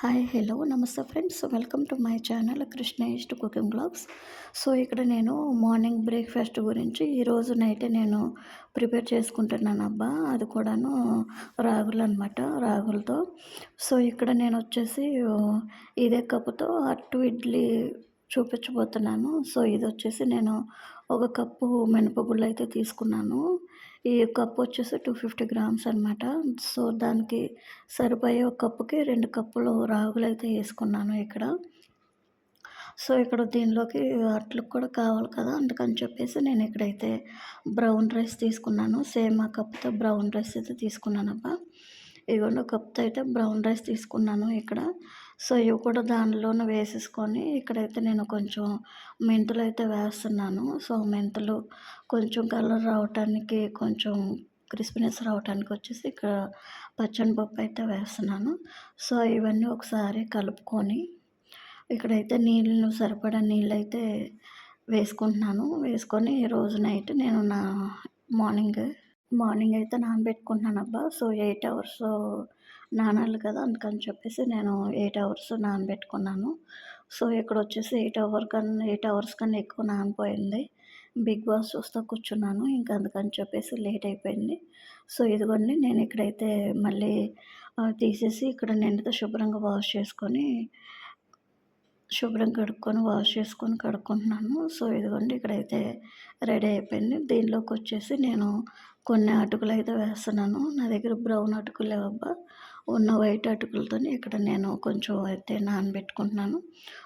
Hi! Hello! నమస్తే friends. Welcome to my channel Krishna east cooking vlogs. So, ఇక్కడ నేను morning breakfast గురించి ఈరోజు నైటే నేను ప్రిపేర్ చేసుకుంటున్నానబ్బా! అది కూడాను రాగులనమాట. రాగులతో. సో, ఇక్కడ నేనొచ్చేసి ఇదే కప్పుతో అట్టు ఇడ్లీ చూపించబోతున్నాను. సో, ఇదొచ్చేసి నేను ఒక కప్పు మినపగుళ్ళయితే తీసుకున్నాను. ఈ కప్పొచ్చేసి 250 గ్రామ్స్ అనమాట. సో, దానికి సరిపోయే ఒక కప్పుకి 2 కప్పులు రాగులైతే యేసుకున్నాను ఇక్కడ. సో, ఇక్కడ దీనిలోకి అట్లకు కూడా కావాలి కదా! అందుకని చెప్పేసి నేనిక్కడైతే బ్రౌన్ రైస్ తీసుకున్నాను. సేమ్ ఆ కప్‌తో బ్రౌన్ రైస్ అయితే తీసుకున్నానబ్బా! ఇదిగోండి ఒక కప్‌తో అయితే బ్రౌన్ రైస్ తీసుకున్నాను ఇక్కడ. సో, ఇవి కూడా దానిలోనే వేసేసుకొని ఇక్కడైతే నేను కొంచెం మెంతులైతే వేస్తున్నాను. సో, మెంతులు కొంచెం కలర్ రావటానికి, కొంచెం క్రిస్పీనెస్ రావటానికి వచ్చేసి ఇక్కడ పచ్చనిపప్పు అయితే వేస్తున్నాను. సో, ఇవన్నీ ఒకసారి కలుపుకొని ఇక్కడైతే నీళ్ళు సరిపడా నీళ్ళైతే వేసుకుంటున్నాను. వేసుకొని ఈరోజు నైట్ నేను మార్నింగ్ మార్నింగ్ అయితే నానబెట్టుకుంటున్నానబ్బా! సో, 8 అవర్స్ నానాలి కదా! అందుకని చెప్పేసి నేను 8 అవర్స్ నానబెట్టుకున్నాను. సో, ఇక్కడొచ్చేసి 8 అవర్స్ కన్నా ఎక్కువ నానిపోయింది. బిగ్ బాస్ చూస్తా కూర్చున్నాను. ఇంక అందుకని చెప్పేసి లేట్ అయిపోయింది. సో, ఇదిగోండి నేను ఇక్కడైతే మళ్ళీ తీసేసి ఇక్కడ నీళ్ళతో శుభ్రంగా వాష్ చేసుకొని వాష్ చేసుకొని కడుక్కుంటున్నాను. సో, ఇదిగోండి ఇక్కడైతే రెడీ అయిపోయింది. దీనిలోకొచ్చేసి నేను కొన్ని అటుకులైతే వేస్తున్నాను. నా దగ్గర బ్రౌన్ అటుకులు లేవబ్బా! ఉన్న వైట్ అటుకులతోని ఇక్కడ నేను కొంచెం అయితే నానబెట్టుకుంటున్నాను.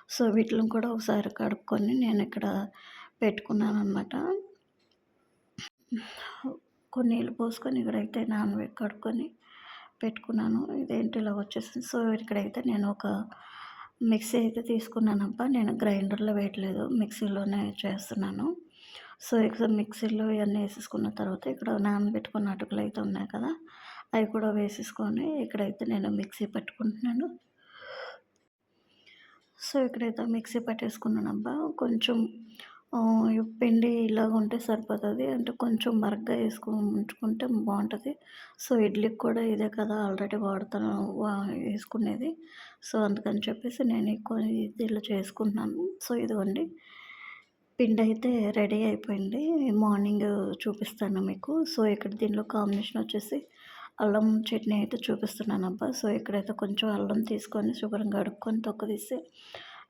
సో, వీటిలిని కూడా ఒకసారి కడుక్కొని నేనిక్కడ పెట్టుకున్నాననమాట. కొన్ని నీళ్ళు పోసుకొని ఇక్కడైతే కడుక్కొని పెట్టుకున్నాను. ఇదేంటి ఇలా వచ్చేసింది. సో, ఇక్కడైతే నేను ఒక మిక్సీ అయితే తీసుకున్నానబ్బా! నేను గ్రైండర్‌లో వేయట్లేదు. మిక్సీలోనే చేస్తున్నాను. సో, ఇక్కడ మిక్సీలో ఇయన్నీ ఏసేసుకున్న తర్వాత ఇక్కడ నానబెట్టుకున్న అటుకులైతే ఉన్నాయి కదా! అవి కూడా వేసేసుకొని ఇక్కడైతే నేను మిక్సీ పట్టుకుంటున్నాను. సో, ఇక్కడైతే మిక్సీ పట్టేసుకున్నానబ్బా! కొంచెం పిండి ఇలాగుంటే సరిపోతది. అంటే కొంచెం బరగ్గా ఉంచుకుంటే బావుంటది. సో, ఇడ్లీకి కూడా ఇదే కదా ఆల్రెడీ వాడుతాను యేసుకునేది. సో, అందుకని చెప్పేసి నేను ఎక్కువ దీనిలో చేసుకుంటున్నాను. సో, ఇదిగోండి పిండయితే రెడీ అయిపోయింది. మార్నింగ్ చూపిస్తాను మీకు. సో, ఇక్కడ దీనిలో కాంబినేషన్ వచ్చేసి అల్లం చట్నీ అయితే చూపిస్తున్నానబ్బా! సో, ఇక్కడైతే కొంచెం అల్లం తీసుకొని శుభ్రంగా కడుక్కొని తొక్క తీసి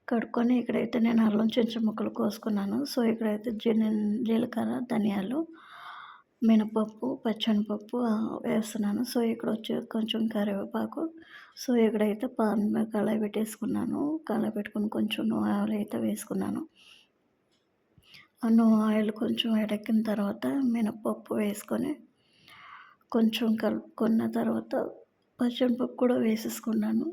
కడుక్కొని ఇక్కడైతే నేను అల్లం చిన్న చిన్న ముక్కలు కోసుకున్నాను. సో, ఇక్కడైతే జీలకర్ర, ధనియాలు, మినపప్పు, పచ్చెనపప్పు వేస్తున్నాను. సో, ఇక్కడొచ్చి కొంచెం కరివేపాకు. సో, ఇక్కడైతే పాన్ మీద కళాయి పెట్టేసుకున్నాను. కళాయి పెట్టుకొని కొంచెం ఆయిల్ అయితే వేసుకున్నాను. ఆయిల్ కొంచెం వేడెక్కిన తర్వాత మినపప్పు వేసుకొని కొంచెం కలుపుకున్న తర్వాత పచ్చెనపప్పు కూడా వేసేసుకున్నాను.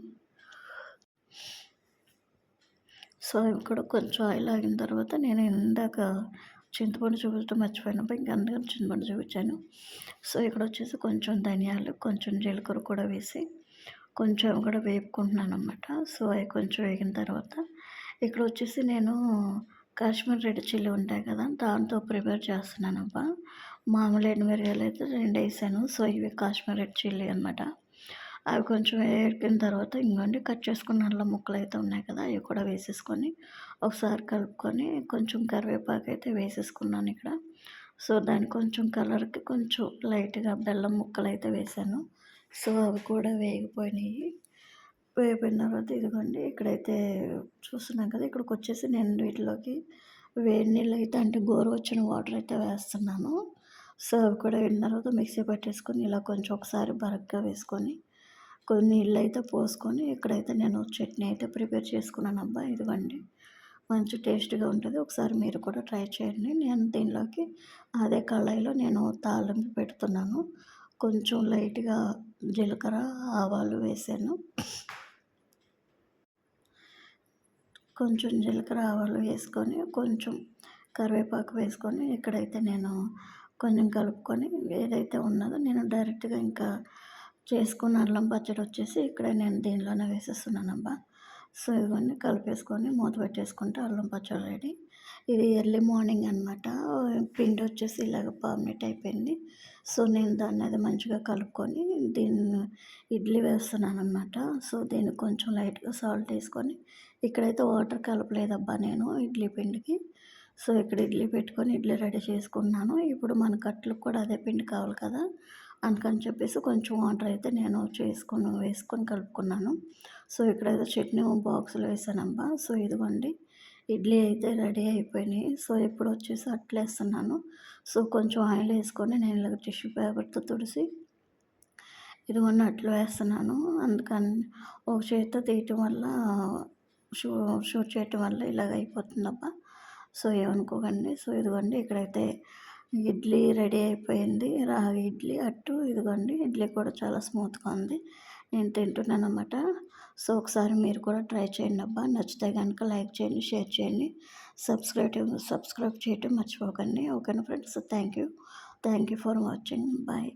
సో, ఇక్కడ కొంచెం ఆయిల్ ఆగిన తర్వాత నేను ఇందాక చింతపండు చూపించడం మర్చిపోయానబ్బా! ఇంక అందుకని చింతపండు చూపించాను. సో, ఇక్కడొచ్చేసి కొంచెం ధనియాలు, కొంచెం జీలకర్ర కూడా వేసి కొంచెం కూడా వేపుకుంటున్నాననమాట. సో, అవి కొంచెం వేగిన తర్వాత ఇక్కడొచ్చేసి నేను కాశ్మీర్ రెడ్ చిల్లీ ఉంటాయి కదా! దాంతో ప్రిపేర్ చేస్తున్నానబ్బా! మామూలు ఎండుమిరగాయలైతే 2 ఏసాను. సో, ఇవి కాశ్మీర్ రెడ్ చిల్లీ అనమాట. అవి కొంచెం వేగిన తర్వాత ఇంగోండి కట్ చేసుకున్న అల్లం ముక్కలైతే ఉన్నాయి కదా! అవి కూడా వేసేసుకొని ఒకసారి కలుపుకొని కొంచెం కరివేపాకైతే వేసేసుకున్నాను ఇక్కడ. సో, దానికి కొంచెం కలర్‌కి కొంచెం లైట్‌గా బెల్లం ముక్కలైతే వేశాను. సో, అవి కూడా వేగిపోయినాయి. వేగిపోయిన తర్వాత ఇదిగోండి ఇక్కడైతే చూస్తున్నాం కదా! ఇక్కడికొచ్చేసి నేను వీటిలోకి వేడి నీళ్ళైతే అంటే గోరువెచ్చని వాటర్ అయితే వేస్తున్నాను. సో, అవి కూడా వేడిన తర్వాత మిక్సీ పట్టేసుకొని ఇలా కొంచెం ఒకసారి బరగ్గా వేసుకొని కొన్ని నీళ్ళైతే పోసుకొని ఇక్కడైతే నేను చట్నీ అయితే ప్రిపేర్ చేసుకున్నానబ్బా! ఇదిగోండి. మంచి టేస్ట్‌గా ఉంటది. ఒకసారి మీరు కూడా ట్రై చేయండి. నేను దీనిలోకి అదే కళాయిలో నేను తాలింపు పెడుతున్నాను. కొంచెం లైట్‌గా జీలకర్ర, ఆవాలు వేసాను. కొంచెం జీలకర్ర, ఆవాలు వేసుకొని, కొంచెం కరివేపాకు వేసుకొని, ఇక్కడైతే నేను కొంచెం కలుపుకొని ఏదైతే ఉన్నదో నేను డైరెక్ట్‌గా ఇంకా చేసుకున్న అల్లం పచ్చడి వచ్చేసి ఇక్కడ నేను దీనిలోనే వేసేస్తున్నానబ్బా! సో, ఇవన్నీ కలిపేసుకొని మూత పెట్టేసుకుంటే అల్లం పచ్చడి రెడీ. ఇది ఎర్లీ మార్నింగ్ అనమాట. పిండొచ్చేసి ఇలాగ పర్మనెంట్ అయిపోయింది. సో, నేను దాన్నది మంచిగా కలుపుకొని దీన్ని ఇడ్లీ వేస్తున్నాననమాట. సో, దీనికి కొంచెం లైట్‌గా సాల్ట్ ఏసుకొని ఇక్కడైతే వాటర్ కలపలేదబ్బా నేను ఇడ్లీ పిండికి. సో, ఇక్కడ ఇడ్లీ పెట్టుకొని ఇడ్లీ రెడీ చేసుకున్నాను. ఇప్పుడు మనకు అట్లకు కూడా అదే పిండి కావాలి కదా! అందుకని చెప్పేసి కొంచెం వాటర్ అయితే నేను వేసుకొని కలుపుకున్నాను. సో, ఇక్కడైతే చట్నీ బాక్స్‌లో వేసానబ్బా. సో, ఇదిగోండి ఇడ్లీ అయితే రెడీ అయిపోయినాయి. సో, ఇప్పుడొచ్చేసి అట్లేస్తున్నాను. సో, కొంచెం ఆయిల్ ఏసుకొని నేను ఇలాగ టిష్యూ పేపర్‌తో తుడిసి ఇదిగోండి అట్లు వేస్తున్నాను. అందుకని ఒక చేత్తో తీయటం వల్ల షూ షూట్ చేయటం వల్ల ఇలాగ అయిపోతుందబ్బా. సో, ఏమనుకోకండి. సో, ఇదిగోండి ఇక్కడైతే ఇడ్లీ రెడీ అయిపోయింది. రాగి ఇడ్లీ అట్టు ఇదిగోండి ఇడ్లీ కూడా చాలా స్మూత్‌గా ఉంది. నేను తింటున్నాననమాట. సో, ఒకసారి మీరు కూడా ట్రై చేయండబ్బా. నచ్చితే గనుక లైక్ చేయండి, షేర్ చేయండి. సబ్స్క్రైబ్ చేయటం మర్చిపోకండి. ఓకేనా friends. Thank you. Thank you for watching. Bye.